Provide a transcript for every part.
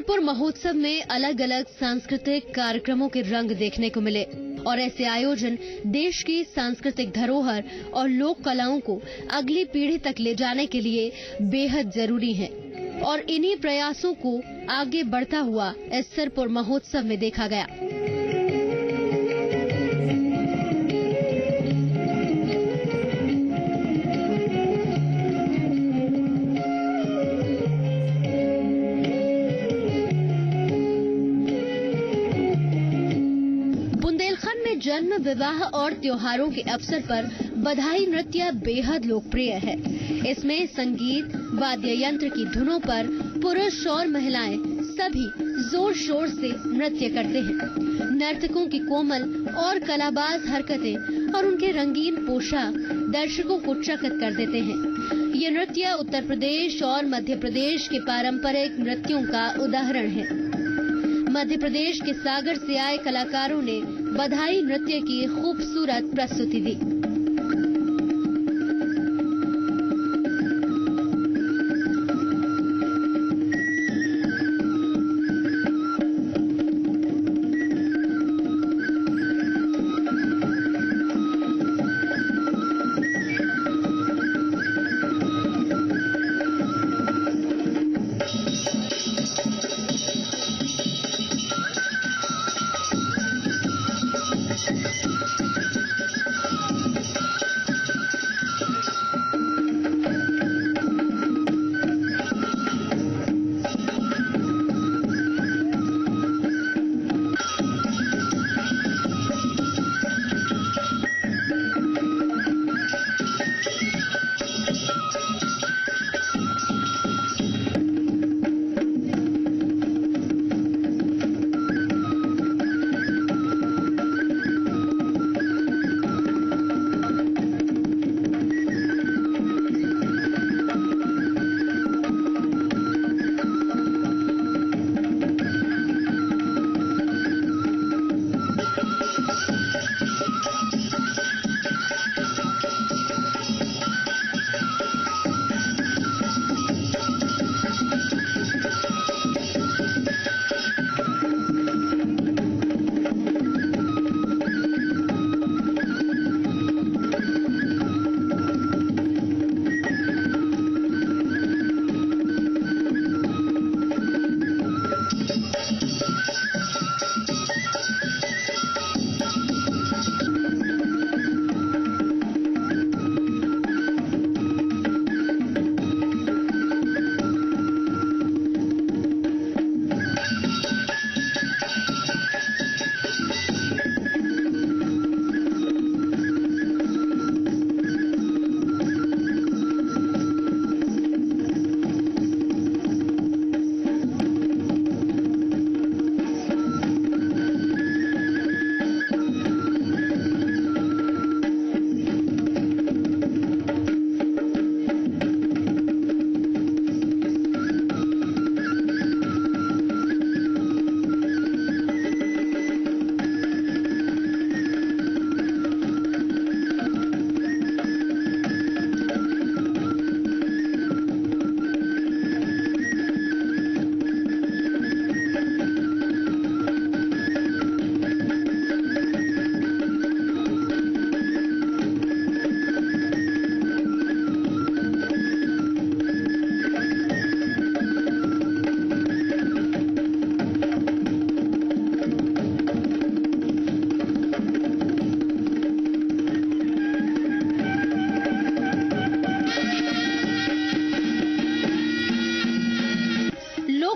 इसरपुर महोत्सव में अलग अलग सांस्कृतिक कार्यक्रमों के रंग देखने को मिले और ऐसे आयोजन देश की सांस्कृतिक धरोहर और लोक कलाओं को अगली पीढ़ी तक ले जाने के लिए बेहद जरूरी हैं और इन्हीं प्रयासों को आगे बढ़ता हुआ इसरपुर महोत्सव में देखा गया। जन्म, विवाह और त्योहारों के अवसर पर बधाई नृत्य बेहद लोकप्रिय है। इसमें संगीत, वाद्य यंत्र की धुनों पर पुरुष और महिलाएं सभी जोर शोर से नृत्य करते हैं। नर्तकों की कोमल और कलाबाज हरकतें और उनके रंगीन पोशाक दर्शकों को चकित कर देते हैं। ये नृत्य उत्तर प्रदेश और मध्य प्रदेश के पारंपरिक नृत्यों का उदाहरण है। मध्य प्रदेश के सागर से आए कलाकारों ने बधाई नृत्य की खूबसूरत प्रस्तुति दी।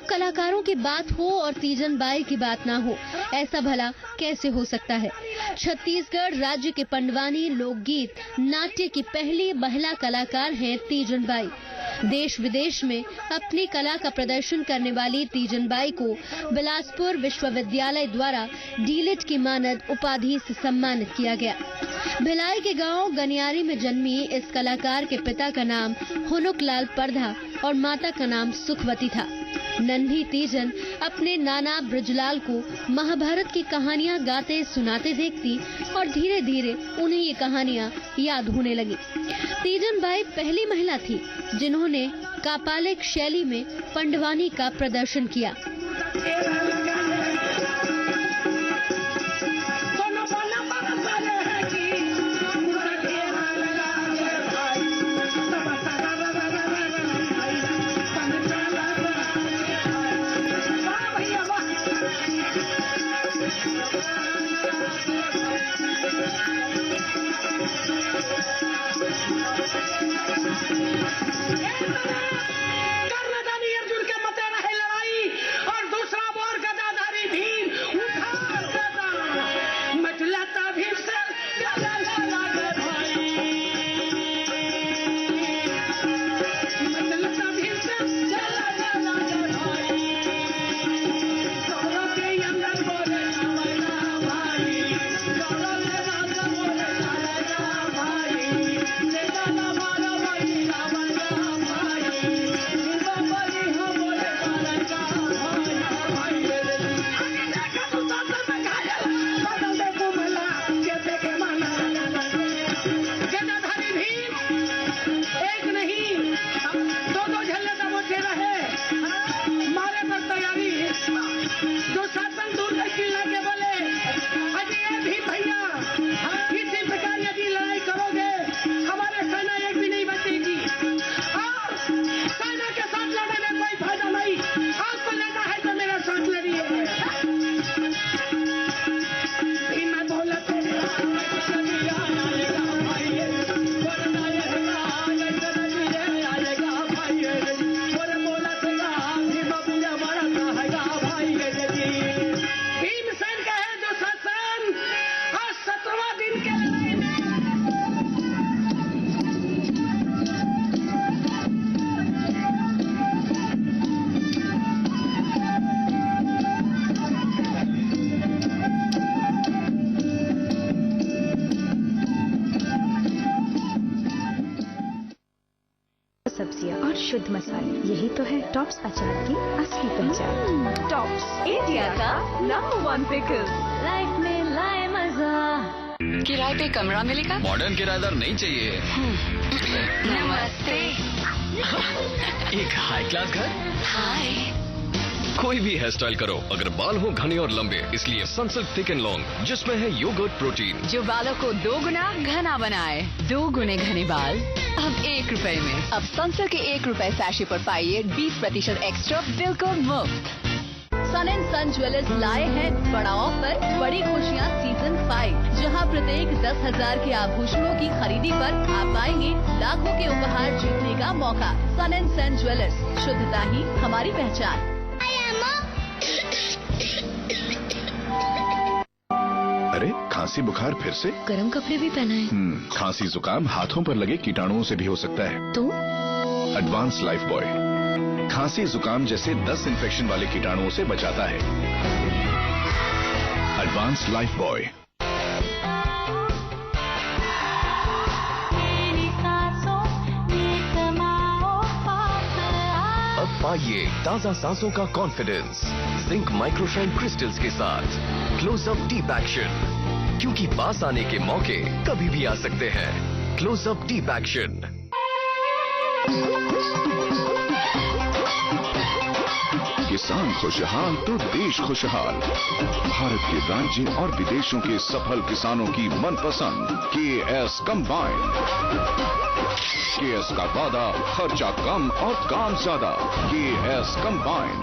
कलाकारों की बात हो और तीजन बाई की बात ना हो, ऐसा भला कैसे हो सकता है। छत्तीसगढ़ राज्य के पंडवानी लोकगीत नाट्य की पहली महिला कलाकार हैं तीजन बाई। देश विदेश में अपनी कला का प्रदर्शन करने वाली तीजन बाई को बिलासपुर विश्वविद्यालय द्वारा डीलिट की मानद उपाधि से सम्मानित किया गया। भिलाई के गांव गनियारी में जन्मी इस कलाकार के पिता का नाम हुनुकलाल परधा और माता का नाम सुखवती था। नन्ही तीजन अपने नाना ब्रजलाल को महाभारत की कहानियां गाते सुनाते देखती और धीरे धीरे उन्हें ये कहानियां याद होने लगी। तीजन बाई पहली महिला थी जिन्होंने कापालिक शैली में पंडवानी का प्रदर्शन किया। सब्जियां और शुद्ध मसाले, यही तो है टॉप्स अचार की असली पहचान। टॉप्स, इंडिया का नंबर 1 पिकल। लाइफ में लाए मजा। किराए पे कमरा मिलेगा? मॉडर्न किराएदार नहीं चाहिए। नमस्ते। एक हाई क्लास घर। हाय। कोई भी हेयर स्टाइल करो, अगर बाल हो घने और लंबे, इसलिए सनसिल्क थिक एंड लॉन्ग, जिसमें है योगर्ट प्रोटीन, जो बालों को 2 गुना घना बनाए। 2 गुने घने बाल अब 1 रुपए में। अब सनसिल्क के 1 रुपए सैशे पर पाइए 20% एक्स्ट्रा बिल्कुल मुफ्त। सन एंड सन ज्वेलर्स लाए हैं बड़ा ऑफर, बड़ी खुशियाँ सीजन 5, जहां प्रत्येक 10,000 के आभूषणों की खरीदी पर आप पाएंगे लाखों के उपहार जीतने का मौका। सन एंड सन ज्वेलर्स, शुद्धता ही हमारी पहचान। अरे खांसी बुखार फिर से? गर्म कपड़े भी पहनाए। खांसी जुकाम हाथों पर लगे कीटाणुओं से भी हो सकता है। तो एडवांस लाइफ बॉय खांसी जुकाम जैसे 10 इन्फेक्शन वाले कीटाणुओं से बचाता है। Advance life boy. अब पाइए ताजा सांसों का कॉन्फिडेंस जिंक माइक्रोशाइन क्रिस्टल्स के साथ क्लोजअप डीप एक्शन, क्योंकि पास आने के मौके कभी भी आ सकते हैं। Closeup deep action. किसान खुशहाल तो देश खुशहाल। भारत के राज्य और विदेशों के सफल किसानों की मनपसंद KS कंबाइन। KS का वादा, खर्चा कम और काम ज्यादा। KS combine.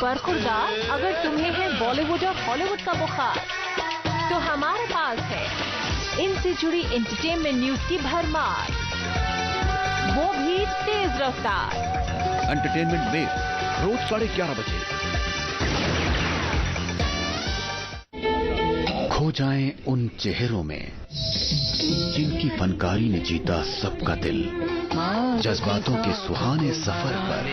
बरखुरदार, अगर तुम्हें है बॉलीवुड और हॉलीवुड का बुखार, तो हमारे पास है इनसे जुड़ी एंटरटेनमेंट न्यूज की भरमार, वो भी तेज रफ्तार। एंटरटेनमेंट में रोज 11:30 बजे। खो जाएं उन चेहरों में जिनकी फनकारी ने जीता सबका दिल। जज्बातों के सुहाने सफर पर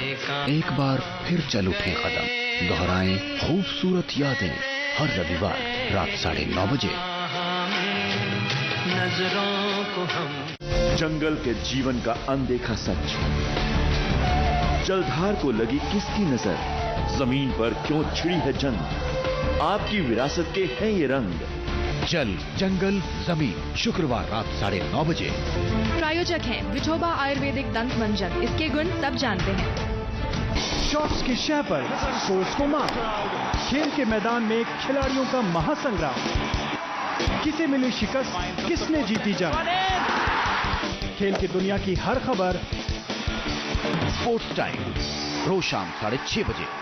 एक बार फिर चल उठे कदम। दोहराएं खूबसूरत यादें हर रविवार रात 9:30 बजे। जंगल के जीवन का अनदेखा सच। जलधार को लगी किसकी नजर? जमीन पर क्यों छिड़ी है जंग? आपकी विरासत के हैं ये रंग। जल, जंगल, जमीन, शुक्रवार रात 9:30 बजे। प्रायोजक हैं विठोबा आयुर्वेदिक दंत मंजन। इसके गुण सब जानते हैं। शॉट्स की शह पर फोर्स को मार, खेल के मैदान में खिलाड़ियों का महासंग्राम, किसे मिली शिकस्त, किसने जीती जंग। खेल की दुनिया की हर खबर स्पोर्ट्स टाइम रोज शाम 6:30 बजे।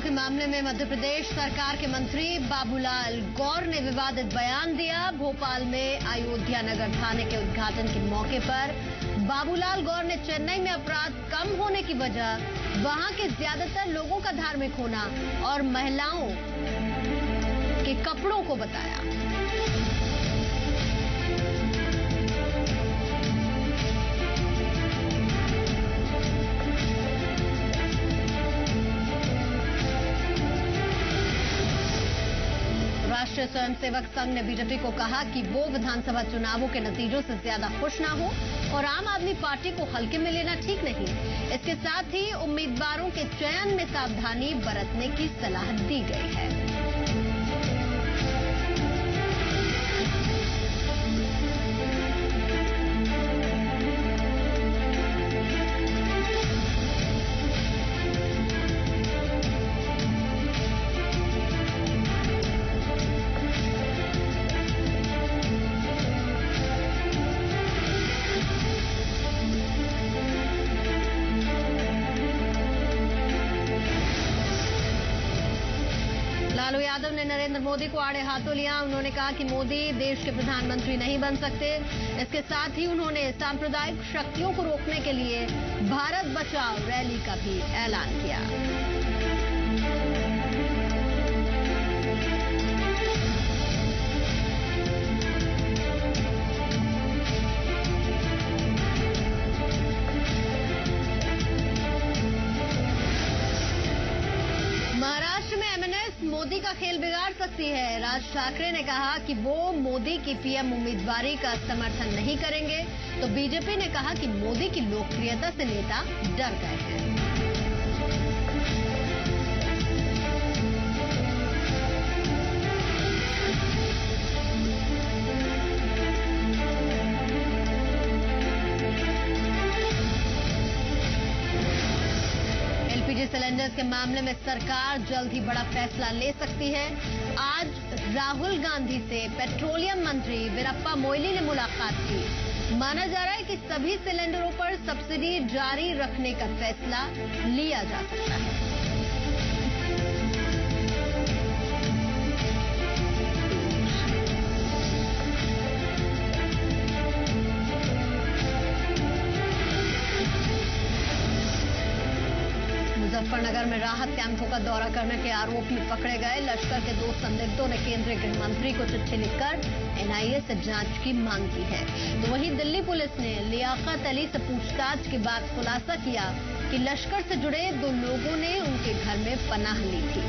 के मामले में मध्य प्रदेश सरकार के मंत्री बाबूलाल गौर ने विवादित बयान दिया। भोपाल में अयोध्या नगर थाने के उद्घाटन के मौके पर बाबूलाल गौर ने चेन्नई में अपराध कम होने की वजह वहां के ज्यादातर लोगों का धार्मिक होना और महिलाओं के कपड़ों को बताया। राष्ट्रीय स्वयंसेवक संघ ने बीजेपी को कहा कि वो विधानसभा चुनावों के नतीजों से ज्यादा खुश ना हो और आम आदमी पार्टी को हल्के में लेना ठीक नहीं। इसके साथ ही उम्मीदवारों के चयन में सावधानी बरतने की सलाह दी गई है। लालू यादव ने नरेंद्र मोदी को आड़े हाथों लिया। उन्होंने कहा कि मोदी देश के प्रधानमंत्री नहीं बन सकते। इसके साथ ही उन्होंने सांप्रदायिक शक्तियों को रोकने के लिए भारत बचाओ रैली का भी ऐलान किया। महाराष्ट्र में एमएनएस मोदी का खेल बिगाड़ सकती है। राज ठाकरे ने कहा कि वो मोदी की पीएम उम्मीदवारी का समर्थन नहीं करेंगे, तो बीजेपी ने कहा कि मोदी की लोकप्रियता से नेता डर गए हैं। एलपीजी सिलेंडर्स के मामले में सरकार जल्द ही बड़ा फैसला ले सकती है। आज राहुल गांधी से पेट्रोलियम मंत्री वीरप्पा मोइली ने मुलाकात की। माना जा रहा है कि सभी सिलेंडरों पर सब्सिडी जारी रखने का फैसला लिया जा सकता है। मुजफ्फरनगर में राहत कैंपों का दौरा करने के आरोपी पकड़े गए। लश्कर के 2 संदिग्धों ने केंद्रीय गृह मंत्री को चिट्ठी लिखकर एनआईए से जांच की मांग की है। तो वहीं दिल्ली पुलिस ने लियाकत अली से पूछताछ के बाद खुलासा किया कि लश्कर से जुड़े 2 लोगों ने उनके घर में पनाह ली थी।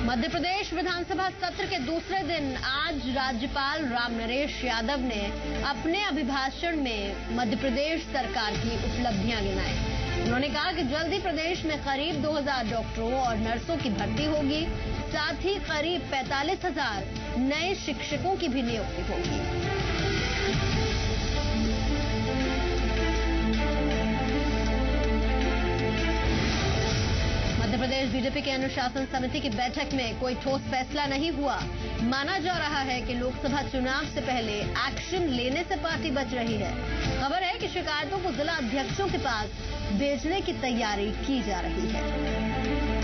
मध्य प्रदेश विधानसभा सत्र के दूसरे दिन आज राज्यपाल राम नरेश यादव ने अपने अभिभाषण में मध्य प्रदेश सरकार की उपलब्धियां गिनाई। उन्होंने कहा कि जल्द ही प्रदेश में करीब 2000 डॉक्टरों और नर्सों की भर्ती होगी, साथ ही करीब 45,000 नए शिक्षकों की भी नियुक्ति होगी। मध्य मध्य प्रदेश बीजेपी के अनुशासन समिति की बैठक में कोई ठोस फैसला नहीं हुआ। माना जा रहा है कि लोकसभा चुनाव से पहले एक्शन लेने से पार्टी बच रही है। खबर है कि शिकायतों को जिला अध्यक्षों के पास भेजने की तैयारी की जा रही है।